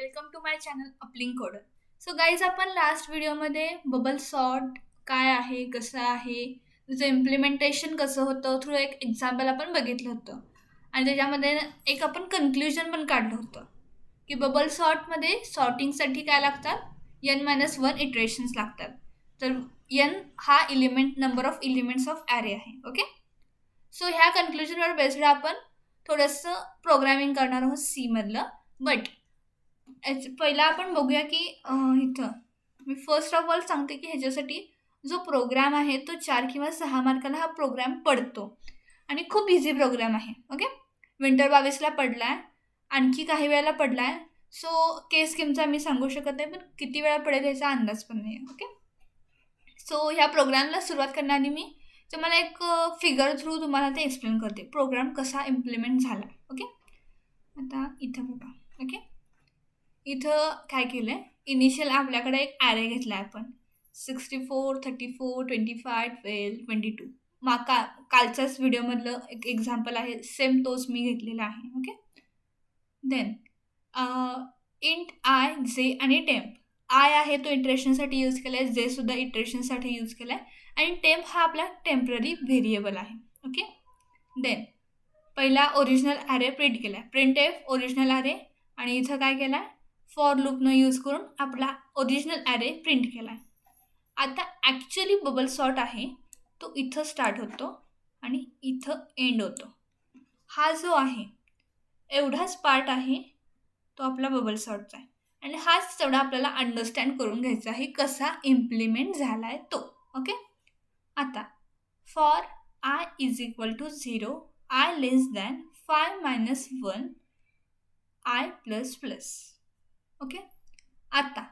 Welcome to my channel uplink coder. So guys, आपण last व्हिडिओमध्ये bubble sort काय आहे, कसं आहे, त्याचं इम्प्लिमेंटेशन कसं होतं थ्रू एक एक्झाम्पल आपण बघितलं होतं. आणि त्याच्यामध्ये एक आपण कन्क्ल्युजन पण काढलं होतं की बबल सॉर्टमध्ये सॉर्टिंगसाठी काय लागतात, n-1 इटरेशन्स लागतात. तर n हा number of elements of array आहे. ओके, सो ह्या कन्क्ल्युजनवर बेस्ड आपण थोडंसं प्रोग्रामिंग करणार आहोत सीमधलं. बट पहिला आपण बघूया की इथं मी फर्स्ट ऑफ ऑल सांगते की ह्याच्यासाठी जो प्रोग्राम आहे तो 4 किंवा 6 मार्काला हा प्रोग्राम पडतो आणि खूप इझी प्रोग्राम आहे. ओके, विंटर 22ला पडला आहे, आणखी काही वेळेला पडला आहे. सो केस स्कीमचा मी सांगू शकत नाही, पण किती वेळा पडेल याचा अंदाज पण नाही आहे. ओके, सो ह्या प्रोग्रामला सुरुवात करण्याआधी मी तुम्हाला एक फिगर थ्रू तुम्हाला ते एक्सप्लेन करते प्रोग्राम कसा इम्प्लिमेंट झाला. ओके, आता इथं बघा. ओके, इथं काय केलं आहे, इनिशियल आपल्याकडे एक ॲरे घेतला आहे आपण 64, 34, 25, 12, 22. कालच्याच व्हिडिओमधलं एक एक्झाम्पल आहे, सेम तोच मी घेतलेला आहे. ओके, देन इंट आय, जे आणि टेम्प. आय आहे तो इटरेशनसाठी यूज केला आहे, जेसुद्धा इटरेशनसाठी यूज केला आहे, आणि टेम्प हा आपला टेम्पररी व्हेरिएबल आहे. ओके, देन पहिला ओरिजिनल ॲरे प्रिंट केला आहे, प्रिंट एफ ओरिजिनल ॲरे, आणि इथं काय केलं आहे, फॉर लूपनं यूज करून आपला ओरिजिनल ॲरे प्रिंट केला आहे. आता ॲक्च्युली बबल सॉर्ट आहे तो इथं स्टार्ट होतो आणि इथं एंड होतो. हा जो आहे एवढाच पार्ट आहे तो आपला बबल सॉर्टचा आहे, आणि हाच तेवढा आपल्याला अंडरस्टँड करून घ्यायचा आहे कसा इम्प्लिमेंट झाला आहे तो. ओके, आता for i is equal to 0, i less than 5 - 1 i plus plus. Okay, आता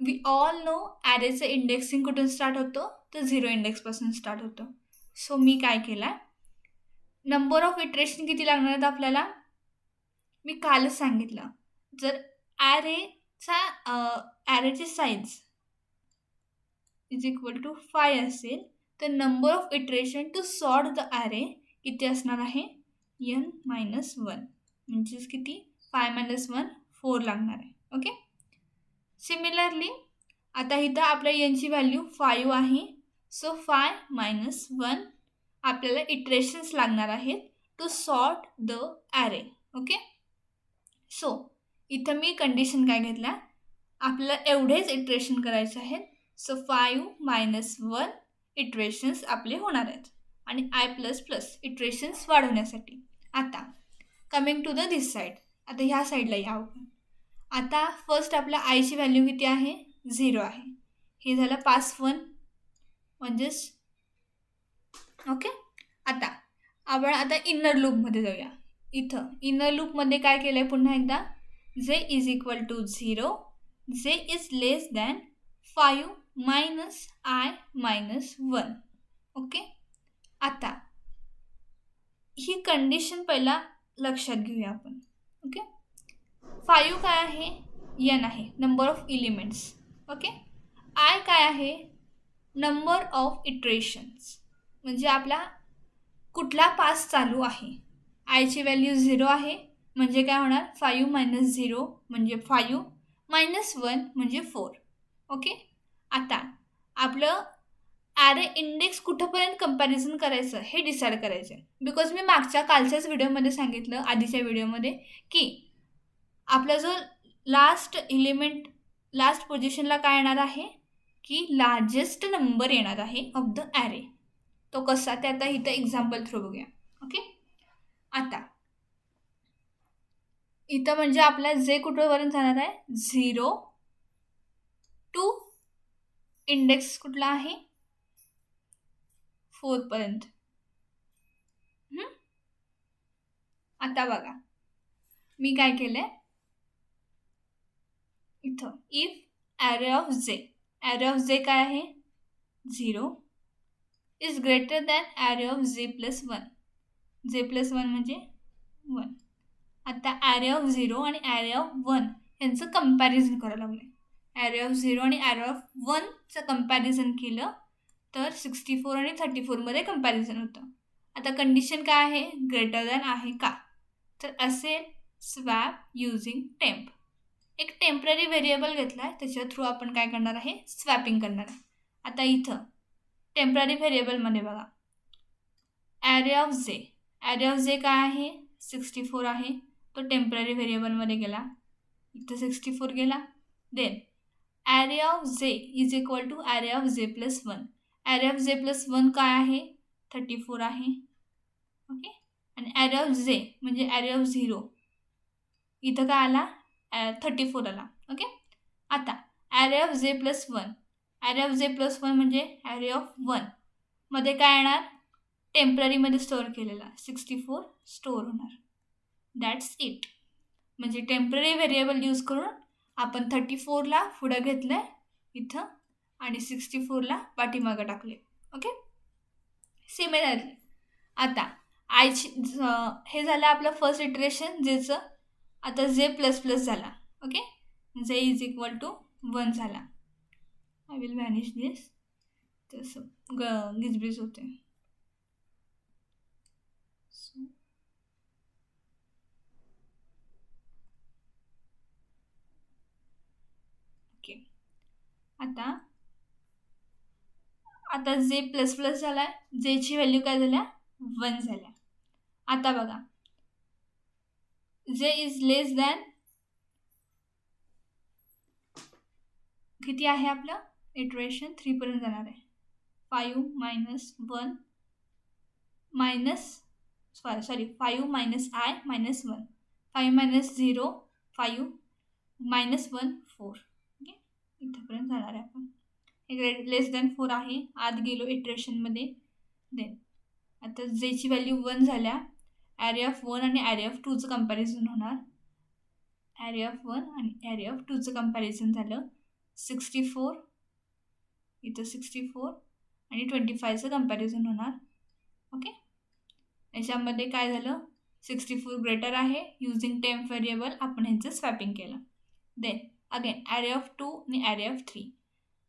वी ऑल नो ॲरेचं इंडेक्सिंग कुठून स्टार्ट होतं, तर 0 इंडेक्सपासून स्टार्ट होतं. सो मी काय केलं आहे, नंबर ऑफ इटरेशन किती लागणार आहेत आपल्याला, मी कालच सांगितलं. जर ॲरेची साईज इज इक्वल टू 5 असेल तर number of iteration to sort the array किती असणार आहे, n-1, म्हणजेच किती, 5 - 1 4 लागणार आहे. ओके, सिमिलरली आता इथं आपल्या यांची व्हॅल्यू 5 आहे, सो 5 - 1 आपल्याला इटरेशन्स लागणार आहेत to sort the array. Okay, so इथं मी कंडिशन काय घेतला, आपल्याला एवढेच इटरेशन करायचे आहेत. सो 5 - 1 इटरेशन्स आपले होणार आहेत, आणि आय प्लस प्लस इटरेशन्स वाढवण्यासाठी. आता coming to the this side, आता ह्या साईडला या आपण. आता फर्स्ट आपल्या आयची व्हॅल्यू किती आहे, 0 आहे. हे झालं पास 1 म्हणजेच. ओके, आता आपण इनर लूपमध्ये जाऊया. इथं इनर लूपमध्ये काय केलं आहे, पुन्हा एकदा जे इज इक्वल टू 0, जे is less than 5 - I - 1. Okay, आता ही कंडिशन पहिला लक्षात घेऊया आपण. ओके, 5 काय आहे, n आहे, number of elements. Okay, I काय आहे, नंबर ऑफ इटरेशन्स, म्हणजे आपला कुठला पास चालू आहे. आयची व्हॅल्यू 0 आहे, म्हणजे काय होणार, 5 - 0 म्हणजे 5 - 1 म्हणजे 4. ओके, आता आपलं ॲरे इंडेक्स कुठंपर्यंत कंपॅरिझन करायचं हे डिसाईड करायचं आहे. बिकॉज मी कालच्याच व्हिडिओमध्ये सांगितलं, आधीच्या व्हिडिओमध्ये, की आपला जो लास्ट पोझिशनला काय येणार आहे, की लार्जेस्ट नंबर येणार आहे ऑफ द ॲरे. तो कसा ते आता इथं एक्झाम्पल थ्रू बघूया. ओके, आता इथं म्हणजे आपला जे कुठंपर्यंत जाणार आहे, 0 टू इंडेक्स कुठला आहे, 4 पर्यंत. आता बघा मी काय केलं आहे, इथं इफ ॲरे ऑफ जे काय आहे, 0 is greater than array of j plus 1. जे प्लस 1 म्हणजे 1. आता ॲरे ऑफ 0 आणि ॲरे ऑफ 1 यांचं कंपॅरिझन करावं लागलं. ॲरे ऑफ 0 आणि ॲरे ऑफ 1चं कंपॅरिझन केलं तर 64 आणि 34मध्ये कंपॅरिझन होतं. आता कंडिशन काय आहे, ग्रेटर दॅन आहे का, तर असेल स्वॅप युजिंग टेम्प. एक टेम्पररी व्हेरिएबल घेतला आहे, त्याच्या थ्रू आपण काय करणार आहे, स्वॅपिंग करणार आहे. आता इथं टेम्पररी व्हेरिएबलमध्ये बघा, ॲरे ऑफ जे. ॲरे ऑफ जे काय आहे, 64 आहे. तो टेम्पररी व्हेरिएबलमध्ये गेला, इथं 64 गेला. Then array of j is equal to array of j plus 1. Array of j plus 1 काय आहे, 34 आहे. ओके. आणि ॲरे ऑफ जे म्हणजे ॲरे ऑफ 0, इथं काय आला, 34 आला. ओके. आता array of j plus 1. Array of j plus 1 म्हणजे ॲरे ऑफ 1 मध्ये काय येणार, टेम्पररीमध्ये स्टोअर केलेला 64 स्टोअर होणार. That's it. म्हणजे टेम्पररी व्हेरिएबल यूज करून आपण 34ला पुढं घेतलं आहे इथं आणि 64ला पाठीमागं टाकले. ओके. सिमिलरली आता आयची हे झालं आपलं फर्स्ट इटरेशन जेचं. आता जे प्लस प्लस झाला. ओके. जे इज इक्वल टू 1 झाला. आय विल व्हॅनिश दिस. तसं गिजबिज होते. ओके. आता जे प्लस प्लस झाला आहे, जेची व्हॅल्यू काय झाल्या, 1 झाल्या. आता बघा, जे इज लेस दॅन किती आहे आपलं इटरेशन, 3 पर्यंत जाणार आहे. 5 minus 1 minus 5 minus I minus 1. 5 minus 0 5 minus 1 4. Okay. इथंपर्यंत जाणार आहे आपण. हे लेस दॅन 4 आहे, आत गेलो इटरेशनमध्ये. देन आता जेची व्हॅल्यू 1 झाल्या, ॲरे ऑफ 1 आणि ॲरे ऑफ 2चं कंपॅरिझन होणार. ॲरे ऑफ 1 आणि ॲरे ऑफ 2चं कंपॅरिझन झालं 64, इथं 64 आणि 25चं कंपॅरिझन होणार. ओके. याच्यामध्ये काय झालं, 64 ग्रेटर आहे, युजिंग टेम्प व्हेरिएबल आपण ह्यांचं स्वॅपिंग केलं. देन अगेन ॲरे ऑफ 2 आणि ॲरे ऑफ 3.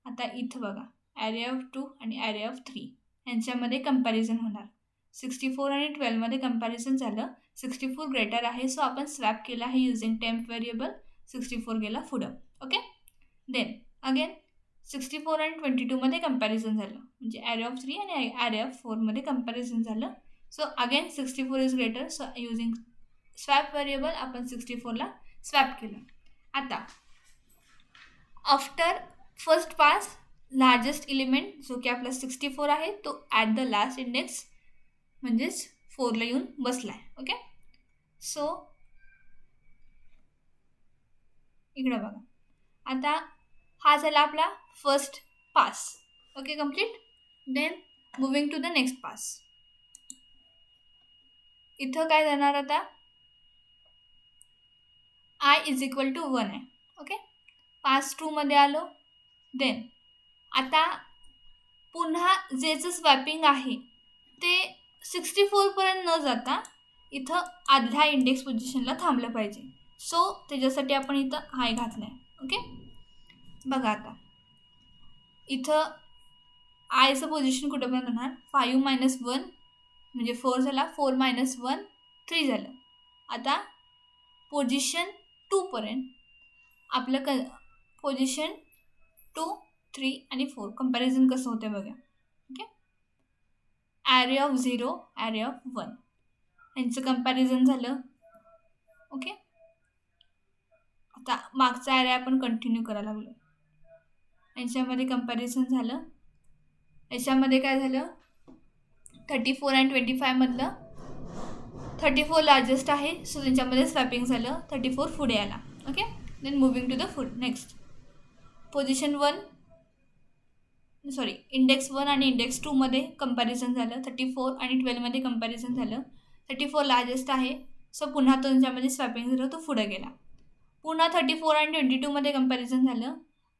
आता इथं बघा, ॲरे ऑफ 2 आणि ॲरे ऑफ 3 यांच्यामध्ये कंपॅरिझन होणार. 64 आणि 12मध्ये कंपॅरिझन झालं, 64 ग्रेटर आहे, सो आपण स्वॅप केला आहे युजिंग टेम्प व्हेरिएबल. 64 गेला पुढं. ओके. देन अगेन 64 आणि 22मध्ये कंपॅरिझन झालं, म्हणजे ॲरे ऑफ 3 आणि ॲरे ऑफ 4मध्ये कंपॅरिझन झालं. So again 64 is greater, so using swap variable आपण 64ला स्वॅप केलं. आता after first pass largest element जो की आपला 64 आहे, तो ॲट द लास्ट इंडेक्स म्हणजेच 4ला येऊन बसला आहे. ओके. सो इकडं बघा, आता हा झाला आपला first pass. Okay, complete. Then moving to the next pass. इथं काय जाणार, आता आय इज इक्वल टू 1 आहे. ओके. पास 2मध्ये आलो. देन आता पुन्हा जेचं स्वॅपिंग आहे ते 64पर्यंत न जाता इथं आदल्या इंडेक्स पोझिशनला थांबलं पाहिजे. सो त्याच्यासाठी आपण इथं हाय घातलं आहे. ओके. बघा आता इथं आयचं पोझिशन कुठंपर्यंत होणार, 5 मायनस 1 म्हणजे 4 झाला, 4 मायनस 1 3 झालं. आता पोझिशन 2पर्यंत आपलं पोझिशन 2 3 आणि 4 कंपॅरिझन कसं होतं बघा. Okay. Array of 0 array of 1 यांचं कंपॅरिझन झालं. ओके. आता मागचा ॲरे आपण कंटिन्यू करायला लागलो, यांच्यामध्ये कंपॅरिझन झालं. याच्यामध्ये काय झालं, 34 आणि 25मधलं 34 लार्जेस्ट आहे, सो त्यांच्यामध्ये स्वॅपिंग झालं, 34 पुढे आला. Okay. Then moving to the next position 1 index 1 आणि इंडेक्स 2मध्ये कंपॅरिझन झालं. 34 आणि 12मध्ये कंपॅरिझन झालं. 34 लार्जेस्ट आहे, सो पुन्हा तो त्यांच्यामध्ये स्वॅपिंग झालं, तो पुढे गेला. पुन्हा 34 आणि 22मध्ये कंपॅरिझन झालं.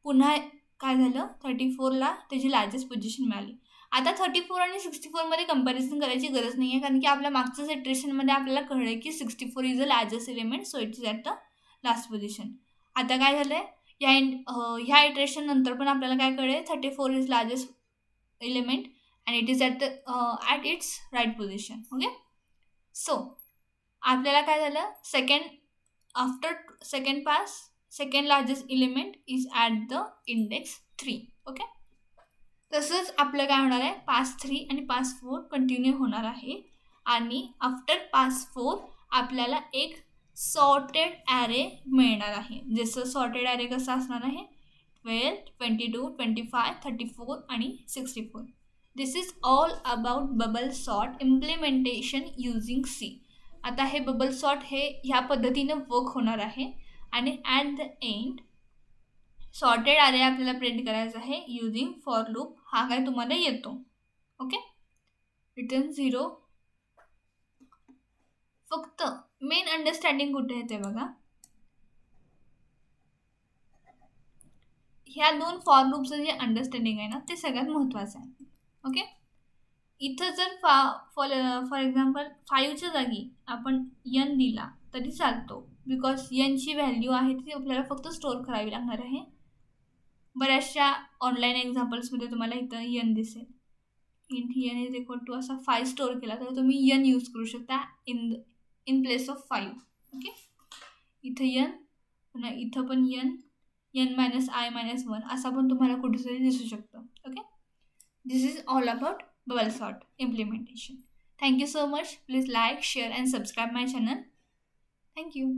पुन्हा काय झालं, 34ला त्याची लार्जेस्ट पोझिशन मिळाली. आता 34 आणि 64मध्ये कंपॅरिझन करायची गरज नाही आहे, कारण की आपल्या मागच्याच इटरेशनमध्ये आपल्याला कळलं की 64 is a largest element, so it is at the last position. आता काय झालं आहे, ह्या इटरेशन नंतर पण आपल्याला काय कळेल, 34 is largest element and it is at its right position. Okay. So आपल्याला काय झालं, after second pass second largest element is at the index 3. Okay. तसंच आपलं काय होणार आहे, पास 3 आणि पास 4 कंटिन्यू होणार आहे. आणि आफ्टर पास 4 आपल्याला एक सॉर्टेड ॲरे मिळणार आहे. जसं सॉर्टेड ॲरे कसं असणार आहे, 12, 22, 25, 34 आणि 64. This is all about bubble sort implementation using C. आता हे बबल सॉर्ट हे ह्या पद्धतीनं वर्क होणार आहे. आणि at the end sorted array आपल्याला प्रिंट करायचं आहे युझिंग फॉर लूप. हा काय तुम्हाला येतो. ओके. रिटर्न 0. फक्त मेन अंडरस्टँडिंग कुठे येते बघा, ह्या 2 फॉर लूपचं जे अंडरस्टँडिंग आहे ना, ते सगळ्यात महत्त्वाचं आहे. ओके. इथं जर फॉर एक्झाम्पल 5च्या जागी आपण n दिला तरी चालतो, बिकॉज nची व्हॅल्यू आहे ती आपल्याला फक्त स्टोअर करावी लागणार आहे. बऱ्याचशा ऑनलाईन एक्झाम्पल्समध्ये तुम्हाला इथं n दिसेल. Int n is equal to असा 5 स्टोअर केला तर तुम्ही n यूज करू शकता इन प्लेस ऑफ 5. ओके. इथं n, पुन्हा इथं पण n -i-1 असा पण तुम्हाला कुठेतरी दिसू शकतं. Okay. This is all about bubble sort implementation. Thank you so much. Please like, share and subscribe my channel. Thank you.